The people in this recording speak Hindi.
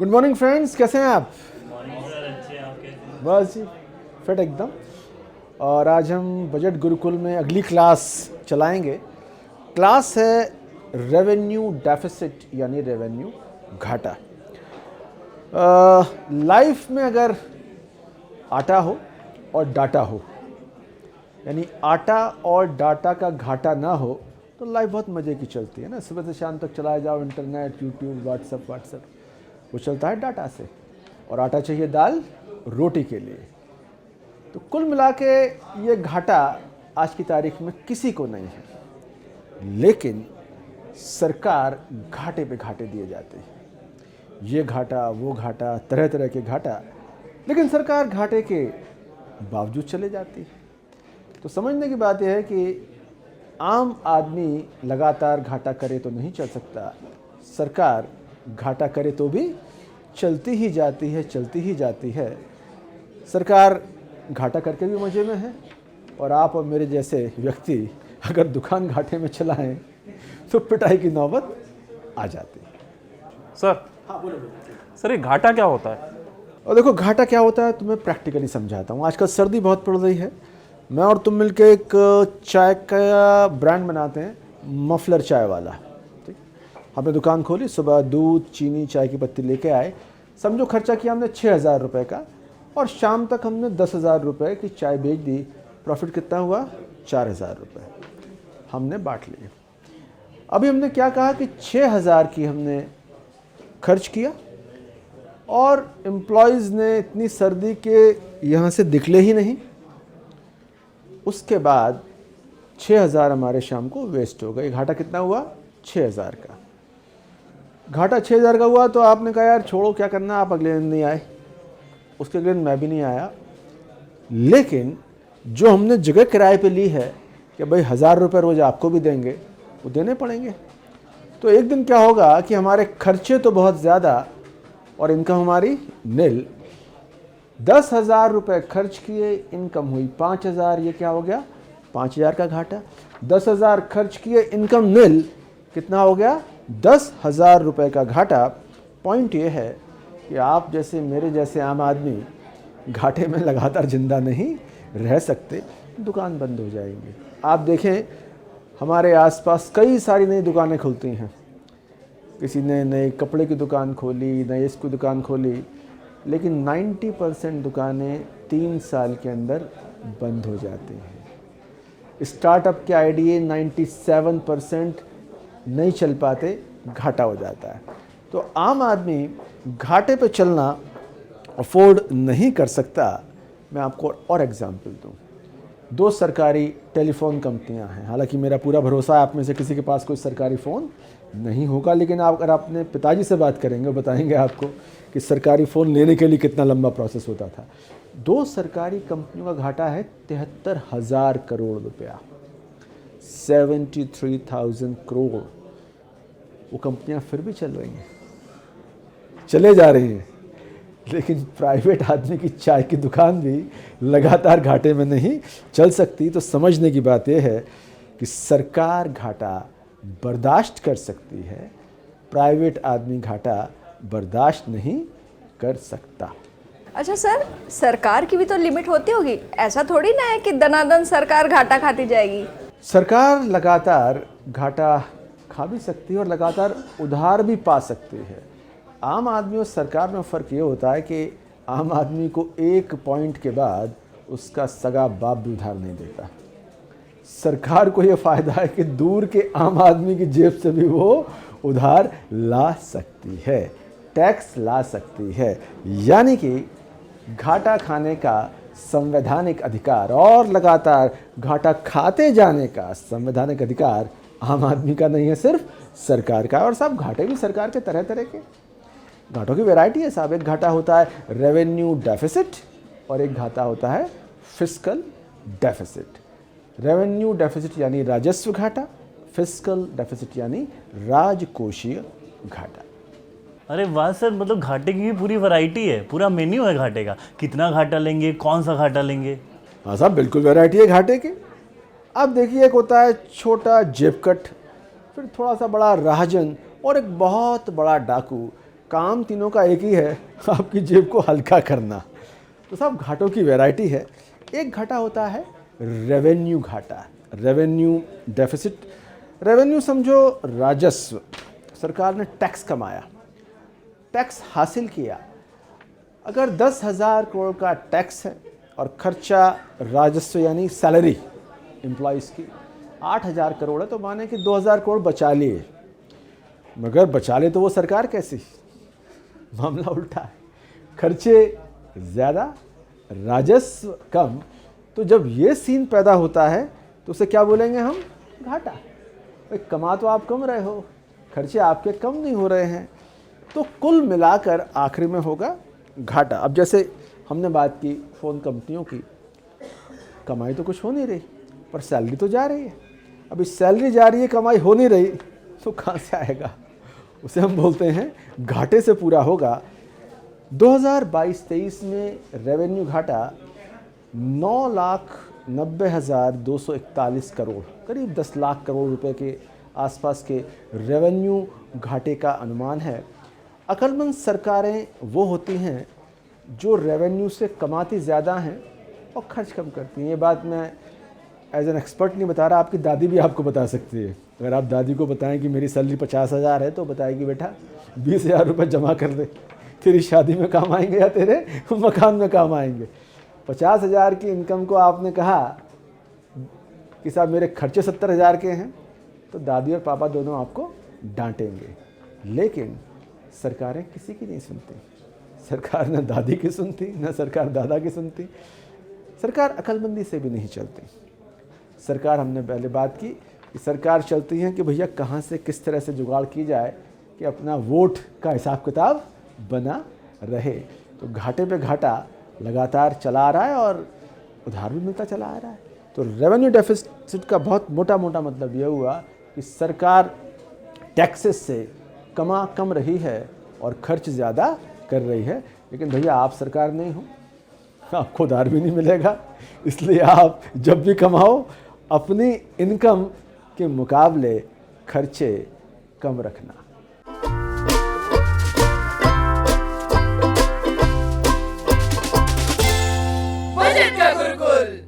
गुड मॉर्निंग फ्रेंड्स, कैसे हैं आप? सर अच्छे हैं, आप कैसे हैं? बस जी, फिट एकदम। और आज हम बजट गुरुकुल में अगली क्लास चलाएंगे। क्लास है रेवेन्यू डेफिसिट यानी रेवेन्यू घाटा। लाइफ में अगर आटा हो और डाटा हो, यानी आटा और डाटा का घाटा ना हो तो लाइफ बहुत मज़े की चलती है ना। सुबह से शाम तक चलाए जाओ, इंटरनेट, यूट्यूब, व्हाट्सएप, वो चलता है डाटा से। और आटा चाहिए दाल रोटी के लिए। तो कुल मिला के ये घाटा आज की तारीख में किसी को नहीं है, लेकिन सरकार घाटे पे घाटे दिए जाते हैं। ये घाटा, वो घाटा, तरह तरह के घाटा, लेकिन सरकार घाटे के बावजूद चले जाती है। तो समझने की बात यह है कि आम आदमी लगातार घाटा करे तो नहीं चल सकता, सरकार घाटा करे तो भी चलती ही जाती है, चलती ही जाती है। सरकार घाटा करके भी मज़े में है, और आप और मेरे जैसे व्यक्ति अगर दुकान घाटे में चलाएं तो पिटाई की नौबत आ जाती है। सर। हाँ बोलो। सर ये घाटा क्या होता है? और देखो, घाटा क्या होता है तुम्हें प्रैक्टिकली समझाता हूँ। आजकल सर्दी बहुत पड़ रही है। मैं और तुम मिलके एक चाय का ब्रांड बनाते हैं, मफलर चाय वाला। ठीक, हमने दुकान खोली, सुबह दूध, चीनी, चाय की पत्ती लेके आए। समझो खर्चा किया हमने 6,000 रुपये का, और शाम तक हमने 10,000 रुपये की चाय बेच दी। प्रॉफिट कितना हुआ? 4,000 रुपये हमने बांट लिए। अभी हमने क्या कहा कि 6,000 की हमने खर्च किया, और एम्प्लॉयज़ ने इतनी सर्दी के यहाँ से निकले ही नहीं। उसके बाद 6,000 हमारे शाम को वेस्ट हो गए। घाटा कितना हुआ? 6,000 का घाटा 6,000 का हुआ। तो आपने कहा यार छोड़ो, क्या करना, आप अगले दिन नहीं आए। उसके अगले दिन मैं भी नहीं आया। लेकिन जो हमने जगह किराए पे ली है कि भाई 1,000 रुपये रोज़ आपको भी देंगे, वो देने पड़ेंगे। तो एक दिन क्या होगा कि हमारे खर्चे तो बहुत ज़्यादा और इनकम हमारी निल। 10,000 रुपये खर्च किए, इनकम हुई 5,000। ये क्या हो गया? 5,000 का घाटा। 10,000 खर्च किए, इनकम निल, कितना हो गया? 10,000 रुपये का घाटा। पॉइंट ये है कि आप जैसे मेरे जैसे आम आदमी घाटे में लगातार जिंदा नहीं रह सकते, दुकान बंद हो जाएंगे। आप देखें हमारे आसपास कई सारी नई दुकानें खुलती हैं। किसी ने नए कपड़े की दुकान खोली, नई इसकी दुकान खोली, लेकिन 90% दुकानें 3 साल के अंदर बंद हो जाती हैं। स्टार्टअप के आइडिया 97% नहीं चल पाते, घाटा हो जाता है। तो आम आदमी घाटे पे चलना अफोर्ड नहीं कर सकता। मैं आपको और एग्जांपल दूं। 2 सरकारी टेलीफोन कंपनियां हैं। हालांकि मेरा पूरा भरोसा है आप में से किसी के पास कोई सरकारी फ़ोन नहीं होगा, लेकिन आप अगर अपने पिताजी से बात करेंगे, वो बताएंगे आपको कि सरकारी फ़ोन लेने के लिए कितना लंबा प्रोसेस होता था। 2 सरकारी कंपनियों का घाटा है 73,000 करोड़ रुपया, 73,000 करोड़। वो कंपनियां फिर भी चल रही हैं, चले जा रही हैं, लेकिन प्राइवेट आदमी की चाय की दुकान भी लगातार घाटे में नहीं चल सकती। तो समझने की बात यह है कि सरकार घाटा बर्दाश्त कर सकती है, प्राइवेट आदमी घाटा बर्दाश्त नहीं कर सकता। अच्छा सर, सरकार की भी तो लिमिट होती होगी। ऐसा थोड़ी ना है कि दनादन सरकार घाटा खाती जाएगी। सरकार लगातार घाटा खा भी सकती है और लगातार उधार भी पा सकती है। आम आदमी और सरकार में फ़र्क ये होता है कि आम आदमी को एक पॉइंट के बाद उसका सगा बाप भी उधार नहीं देता। सरकार को ये फ़ायदा है कि दूर के आम आदमी की जेब से भी वो उधार ला सकती है, टैक्स ला सकती है। यानी कि घाटा खाने का संवैधानिक अधिकार और लगातार घाटा खाते जाने का संवैधानिक अधिकार आम आदमी का नहीं है, सिर्फ सरकार का। और सब घाटे भी सरकार के तरह तरह के घाटों की वैरायटी है साहब। एक घाटा होता है रेवेन्यू डेफिसिट और एक घाटा होता है फिस्कल डेफिसिट। रेवेन्यू डेफिसिट यानी राजस्व घाटा, फिस्कल डेफिसिट यानी राजकोषीय घाटा। अरे वाह सर, मतलब घाटे की भी पूरी वैरायटी है, पूरा मेन्यू है घाटे का। कितना घाटा लेंगे, कौन सा घाटा लेंगे? हाँ साहब, बिल्कुल वैरायटी है घाटे की। अब देखिए, एक होता है छोटा जेब कट, फिर थोड़ा सा बड़ा राहजन, और एक बहुत बड़ा डाकू। काम तीनों का एक ही है, आपकी जेब को हल्का करना। तो साहब घाटों की वैरायटी है। एक घाटा होता है रेवेन्यू घाटा, रेवेन्यू डेफिसिट। रेवेन्यू समझो राजस्व, सरकार ने टैक्स कमाया, टैक्स हासिल किया। अगर 10,000 करोड़ का टैक्स है और खर्चा राजस्व यानी सैलरी एम्प्लॉयज़ की 8,000 करोड़ है, तो माने कि 2,000 करोड़ बचा लिए। मगर बचा ले तो वो सरकार कैसी? मामला उल्टा है, खर्चे ज़्यादा, राजस्व कम। तो जब ये सीन पैदा होता है तो उसे क्या बोलेंगे हम? घाटा। भाई कमा तो आप कम रहे हो, खर्चे आपके कम नहीं हो रहे हैं, तो कुल मिलाकर आखिर में होगा घाटा। अब जैसे हमने बात की फ़ोन कंपनियों की, कमाई तो कुछ हो नहीं रही पर सैलरी तो जा रही है। अभी सैलरी जा रही है, कमाई हो नहीं रही, तो कहाँ से आएगा? उसे हम बोलते हैं घाटे से पूरा होगा। 2022-23 में रेवेन्यू घाटा 9,90,241 करोड़, करीब 10 लाख करोड़ रुपए के आसपास के रेवेन्यू घाटे का अनुमान है। अक्लमंद सरकारें वो होती हैं जो रेवेन्यू से कमाती ज़्यादा हैं और खर्च कम करती हैं। ये बात मैं एज एन एक्सपर्ट नहीं बता रहा, आपकी दादी भी आपको बता सकती है। अगर आप दादी को बताएं कि मेरी सैलरी 50,000 है, तो बताएगी बेटा 20,000 रुपये जमा कर दे, तेरी शादी में काम आएंगे या तेरे मकान में काम आएंगे। 50,000 की इनकम को आपने कहा कि साहब मेरे खर्चे 70,000 के हैं, तो दादी और पापा दोनों आपको डांटेंगे। लेकिन सरकारें किसी की नहीं सुनती। सरकार न दादी की सुनती, न सरकार दादा की सुनती। सरकार अक्लमंदी से भी नहीं चलती। सरकार, हमने पहले बात की कि सरकार चलती है कि भैया कहाँ से किस तरह से जुगाड़ की जाए कि अपना वोट का हिसाब किताब बना रहे। तो घाटे पे घाटा लगातार चला आ रहा है और उधार भी मिलता चला आ रहा है। तो रेवेन्यू डेफिसिट का बहुत मोटा मतलब यह हुआ कि सरकार टैक्सेस से कम रही है और खर्च ज़्यादा कर रही है। लेकिन भैया आप सरकार नहीं हो, आपको उधार भी नहीं मिलेगा। इसलिए आप जब भी कमाओ अपनी इनकम के मुकाबले खर्चे कम रखना। बजट का गुरुकुल।